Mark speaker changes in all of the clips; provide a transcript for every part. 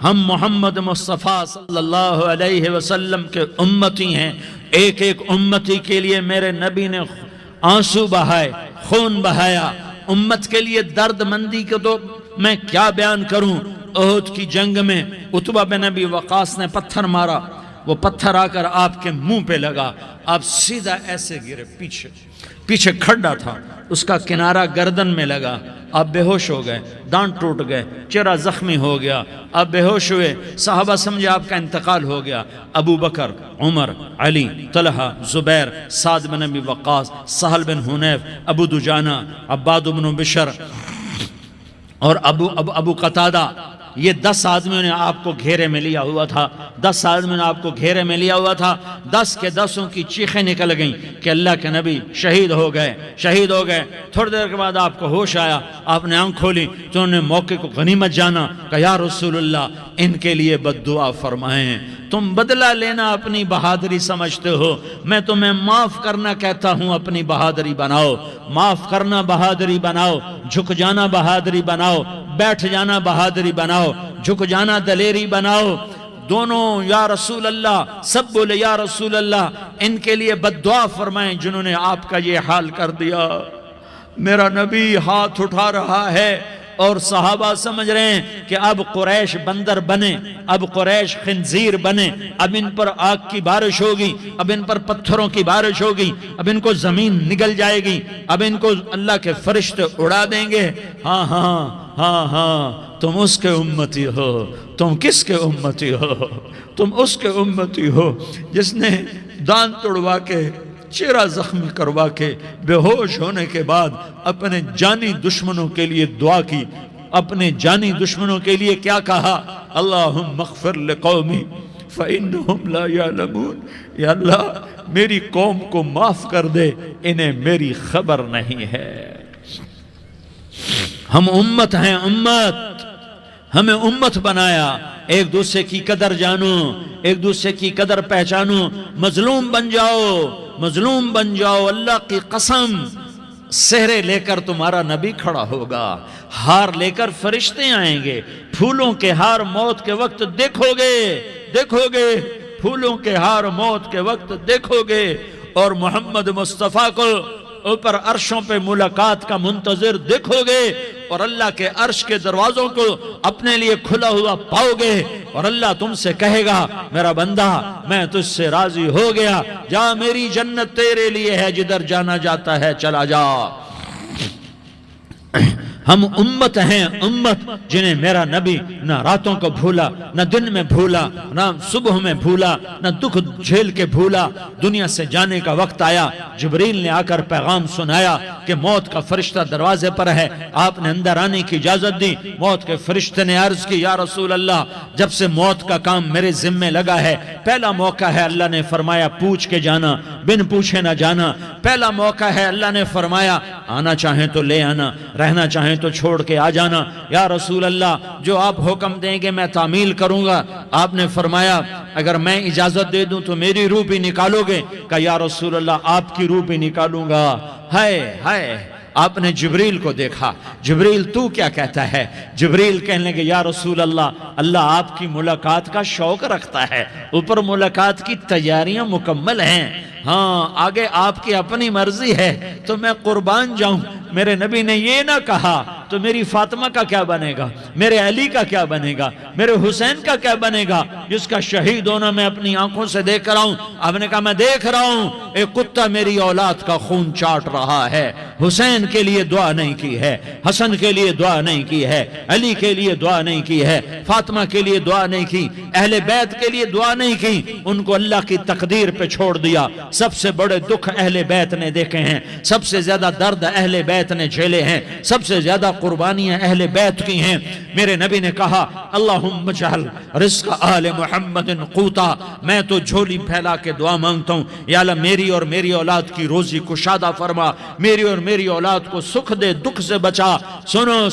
Speaker 1: ہم محمد مصطفیٰ صلی اللہ علیہ وسلم کے امتی ہیں. ایک ایک امتی کے لیے میرے نبی نے آنسو بہائے، خون بہایا. امت کے لیے درد مندی کو تو میں کیا بیان کروں. احد کی جنگ میں عتبہ بن ابی وقاص نے پتھر مارا، وہ پتھر آ کر آپ کے منہ پہ لگا، آپ سیدھا ایسے گرے. پیچھے کھڈا تھا، اس کا کنارہ گردن میں لگا، آپ بے ہوش ہو گئے، دانت ٹوٹ گئے، چہرہ زخمی ہو گیا، آپ بے ہوش ہوئے. صحابہ سمجھے آپ کا انتقال ہو گیا. ابو بکر، عمر، علی، طلحہ، زبیر، سعد بن ابی وقاص، سہل بن حنیف، ابو دجانہ، عباد بن بشر اور ابو قتادہ، یہ 10 آدمیوں نے آپ کو گھیرے میں لیا ہوا تھا. 10 آدمیوں نے آپ کو گھیرے میں لیا ہوا تھا. 10 کے 10 کی چیخیں نکل گئیں کہ اللہ کے نبی شہید ہو گئے. تھوڑی دیر کے بعد آپ کو ہوش آیا، آپ نے آنکھ کھولی تو انہوں نے موقع کو غنیمت جانا کہ یا رسول اللہ ان کے لیے بد دعا فرمائیں. تم بدلہ لینا اپنی بہادری سمجھتے ہو، میں تمہیں معاف کرنا کہتا ہوں. اپنی بہادری بناؤ، معاف کرنا بہادری بناؤ، جھک جانا بہادری بناؤ، بیٹھ جانا بہادری بناؤ، جھک جانا دلیری بناؤ. دونوں یا رسول اللہ، سب بولے یا رسول اللہ ان کے لیے بد دعا فرمائیں جنہوں نے آپ کا یہ حال کر دیا. میرا نبی ہاتھ اٹھا رہا ہے اور صحابہ سمجھ رہے ہیں کہ اب قریش بندر بنے، اب قریش خنزیر بنے، اب ان پر آگ کی بارش ہوگی، اب ان پر پتھروں کی بارش ہوگی، اب ان کو زمین نگل جائے گی، اب ان کو اللہ کے فرشتے اڑا دیں گے. ہاں تم اس کے امتی ہو. تم کس کے امتی ہو؟ تم اس کے امتی ہو جس نے دانت توڑوا کے، چہرہ زخمی کروا کے، بے ہوش ہونے کے بعد اپنے جانی دشمنوں کے لیے دعا کی. اپنے جانی دشمنوں کے لیے کیا کہا؟ اللہم اغفر لقومی فإنہم لا یعلمون. یا اللہ میری قوم کو معاف کر دے، انہیں میری خبر نہیں ہے. ہم امت ہیں، امت، ہمیں امت بنایا. ایک دوسرے کی قدر جانو، ایک دوسرے کی قدر پہچانو. مظلوم بن جاؤ، مظلوم بن جاؤ. اللہ کی قسم سہرے لے کر تمہارا نبی کھڑا ہوگا، ہار لے کر فرشتے آئیں گے. پھولوں کے ہار موت کے وقت دیکھو گے، پھولوں کے ہار موت کے وقت دیکھو گے. اور محمد مصطفیٰ کو اوپر عرشوں پہ ملاقات کا منتظر دیکھو گے، اور اللہ کے عرش کے دروازوں کو اپنے لیے کھلا ہوا پاؤ گے. اور اللہ تم سے کہے گا میرا بندہ میں تجھ سے راضی ہو گیا، جا میری جنت تیرے لیے ہے، جدھر جانا جاتا ہے چلا جا. ہم امت ہیں، امت جنہیں میرا نبی نہ راتوں کو بھولا، نہ دن میں بھولا، نہ صبح میں بھولا، نہ دکھ جھیل کے بھولا. دنیا سے جانے کا وقت آیا، جبریل نے آ کر پیغام سنایا کہ موت کا فرشتہ دروازے پر ہے. آپ نے اندر آنے کی اجازت دی. موت کے فرشتے نے عرض کی یا رسول اللہ جب سے موت کا کام میرے ذمہ لگا ہے، پہلا موقع ہے اللہ نے فرمایا پوچھ کے جانا، بن پوچھے نہ جانا. پہلا موقع ہے اللہ نے فرمایا آنا چاہیں تو لے آنا، رہنا چاہیں تو چھوڑ کے آ جانا. یا رسول اللہ جو آپ حکم دیں گے میں تعمیل کروں گا. آپ نے فرمایا اگر میں اجازت دے دوں تو میری روح بھی نکالو گے؟ کہ یا رسول اللہ آپ کی روح بھی نکالوں گا. ہائے آپ نے جبریل کو دیکھا. جبریل تو کیا کہتا ہے؟ جبریل کہنے لگے یا رسول اللہ آپ کی ملاقات کا شوق رکھتا ہے، اوپر ملاقات کی تیاریاں مکمل ہیں. ہاں آگے آپ کی اپنی مرضی ہے تو میں قربان جاؤں. میرے نبی نے یہ نہ کہا تو میری فاطمہ کا کیا بنے گا، میرے علی کا کیا بنے گا، میرے حسین کا کیا بنے گا جس کا شہید ہونا میں اپنی آنکھوں سے دیکھ رہا ہوں. آپ نے کہا میں دیکھ رہا ہوں ایک کتا میری اولاد کا خون چاٹ رہا ہے. حسین کے لیے دعا نہیں کی ہے، حسن کے لیے دعا نہیں کی ہے، علی کے لیے دعا نہیں کی ہے، فاطمہ کے لیے دعا نہیں کی، اہل بیت کے لیے دعا نہیں کی. ان کو اللہ کی تقدیر پہ چھوڑ دیا. سب سے بڑے دکھ اہل بیت نے دیکھے ہیں، سب سے زیادہ درد اہل بیت نے جھیلے ہیں، سب سے زیادہ قربانیاں اہل بیت کی ہیں. میرے نبی نے کہا اللہم اجعل رزق آل محمد قوتا. میں تو جھولی پھیلا کے دعا مانگتا ہوں یا اللہ میری اور میری اولاد کی روزی کشادہ فرما، میری اور میری اولاد کو سکھ دے، دکھ سے بچا. سنو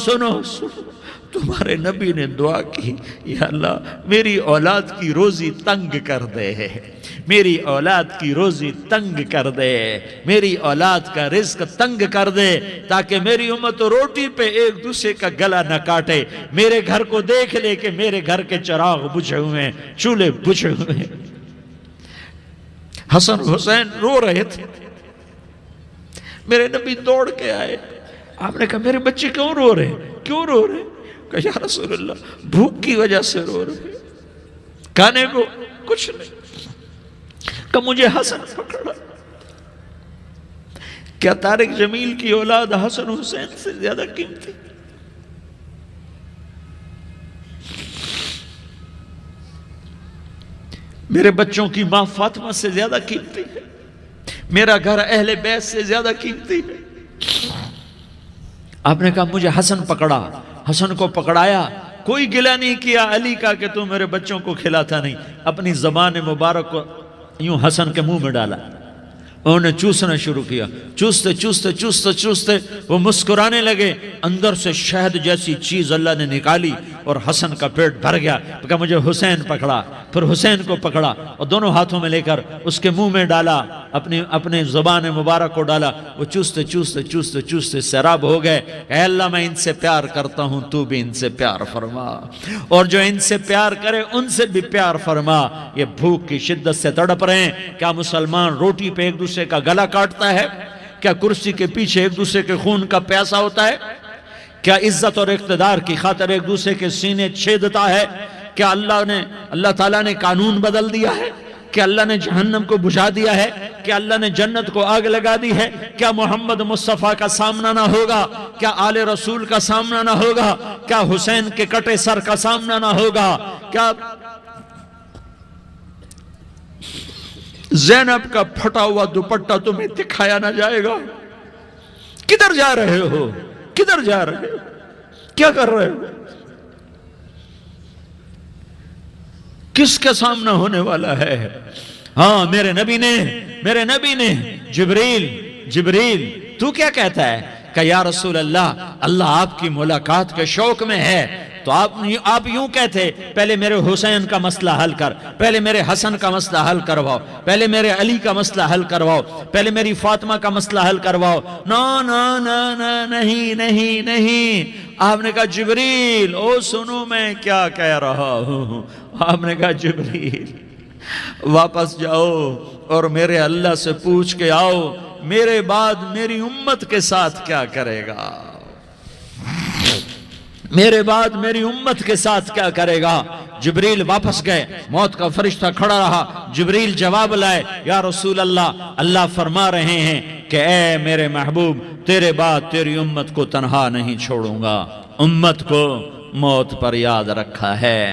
Speaker 1: تمہارے نبی نے دعا کی، یا اللہ میری اولاد کی روزی تنگ کر دے، میری اولاد کی روزی تنگ کر دے، میری اولاد کا رزق تنگ کر دے، تاکہ میری امت روٹی پہ ایک دوسرے کا گلا نہ کاٹے، میرے گھر کو دیکھ لے کہ میرے گھر کے چراغ بجھے ہوئے ہیں، چولہے بجھے ہوئے ہیں۔ حسن حسین رو رہے تھے، میرے نبی دوڑ کے آئے، آپ نے کہا میرے بچے کیوں رو رہے ہیں، کیوں رو رہے ہیں؟ کہا یا رسول اللہ بھوک کی وجہ سے رو رہے ہیں، کھانے کو کچھ نہیں۔ کہ مجھے حسن پکڑا۔ کیا طارق جمیل کی اولاد حسن حسین سے زیادہ قیمتی؟ میرے بچوں کی ماں فاطمہ سے زیادہ قیمتی ہے، میرا گھر اہل بیت سے زیادہ قیمتی ہے۔ آپ نے کہا مجھے حسن پکڑا، حسن کو پکڑایا، کوئی گلہ نہیں کیا علی کا کہ تو میرے بچوں کو کھلاتا نہیں، اپنی زبان مبارک کو یوں حسن کے منہ میں ڈالا، انہوں نے چوسنا شروع کیا، چوستے چوستے چوستے چوستے وہ مسکرانے لگے، اندر سے شہد جیسی چیز اللہ نے نکالی اور حسن کا پیٹ بھر گیا۔ کہا مجھے حسین پکڑا، پھر حسین کو پکڑا اور دونوں ہاتھوں میں لے کر اس کے منہ میں ڈالا، اپنے زبان مبارک کو ڈالا، وہ چوستے چوستے چوستے چوستے سیراب ہو گئے۔ اے اللہ میں ان سے پیار کرتا ہوں، تو بھی ان سے پیار فرما، اور جو ان سے پیار کرے ان سے بھی پیار فرما۔ یہ بھوک کی شدت سے تڑپ رہے ہیں، کیا مسلمان روٹی پہ ایک دوسرے کا گلا کاٹتا ہے؟ کیا کرسی کے پیچھے ایک دوسرے کے خون کا پیاسا ہوتا ہے؟ کیا عزت اور اقتدار کی خاطر ایک دوسرے کے سینے چھیدتا ہے؟ کیا اللہ تعالیٰ نے قانون بدل دیا ہے؟ کیا اللہ نے جہنم کو بجھا دیا ہے؟ کیا اللہ نے جنت کو آگ لگا دی ہے؟ کیا محمد مصطفیٰ کا سامنا نہ ہوگا؟ کیا آل رسول کا سامنا نہ ہوگا؟ کیا حسین کے کٹے سر کا سامنا نہ ہوگا؟ کیا زینب کا پھٹا ہوا دوپٹہ تمہیں دکھایا نہ جائے گا؟ کدھر جا رہے ہو؟ کدھر جا رہے ہو؟ کیا کر رہے ہو؟ کس کا سامنا ہونے والا ہے؟ ہاں میرے نبی نے جبریل تو کیا کہتا ہے کہ یا رسول اللہ آپ کی ملاقات کے شوق میں ہے، تو آپ یوں کہتے پہلے میرے حسین کا مسئلہ حل کر، پہلے میرے حسن کا مسئلہ حل کرواؤ، پہلے میرے علی کا مسئلہ حل کرواؤ، پہلے میری فاطمہ کا مسئلہ حل کرواؤ۔ نہیں، آپ نے کہا جبریل او سنو میں کیا کہہ رہا ہوں۔ آپ نے کہا جبریل واپس جاؤ اور میرے اللہ سے پوچھ کے آؤ میرے بعد میری امت کے ساتھ کیا کرے گا، میرے بعد میری امت کے ساتھ کیا کرے گا۔ جبریل واپس گئے، موت کا فرشتہ کھڑا رہا، جبریل جواب لائے، یا رسول اللہ فرما رہے ہیں کہ اے میرے محبوب تیرے بعد تیری امت کو تنہا نہیں چھوڑوں گا، امت کو موت پر یاد رکھا ہے۔